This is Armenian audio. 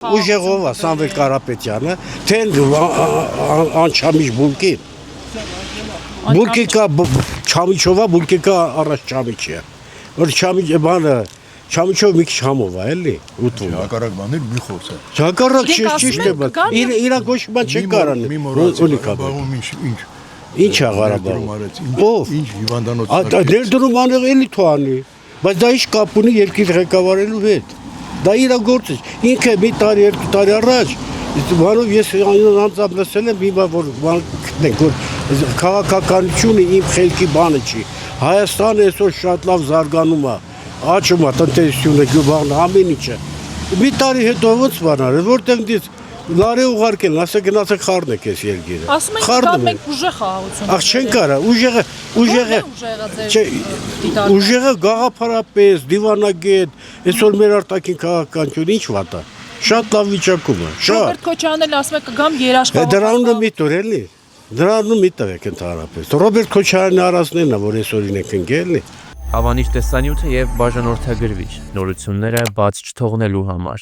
Ուժեղովա Սամվել Կարապետյանը, թե անչամիչ բուլկի։ Բուլկի կա չամիչովա, բուլկի կա առաջ չամիչը։ Որ չամիչ բանը չամիչով մի քիչ համով է, էլի, ուտվում։ Հակառակ բաներ մի խոսա։ Հակառակ ճիշտ է, բայց իրա գոշման չեն կարան։ Ինչ է Ղարաբաղում։ Ով։ Ինչ հիվանդանոց։ Ներդրում անել էլի թողանի։ Բայց դա ինչ կապ ունի երկիր ղեկավարելու հետ։ Դա իր գործը։ Ինքը մի տարի, երկու տարի առաջ, բանով ես անձամբ լսել եմ, հիմա որ գտնենք, որ քաղաքականությունը իմ խելքի բանը չի։ Հայաստանը այսօր շատ լավ զարգանում է, աճում է տնտեսությունը, գյուղն ամեն ինչը։ Մի տարի հետո ոնց բան արել, որտեղ դից լարի ուղարկել, ասա գնացեք խառնեք այս երկիրը։ Ասում եք կան մենք ուժեղ խաղաղություն։ Ախ չեն կարա, ուժեղը գաղափարապես, դիվանագետ, այսօր մեր արտաքին քաղաքականությունը ինչ վատ է։ Շատ լավ վիճակում է, շատ։ Ռոբերտ Քոչարյանն ասում է կգամ երաշխավորված։ Դրանունը մի տուր էլի։ Դրանունը մի տվեք ընդհանրապես։ Ռոբերտ Քոչարյանի առածներն է, որ այսօրին եք ընկել։ Հավանիչ տեսանյութը եւ բաժանորդագրվիչ նորությունները բաց չթողնելու համար։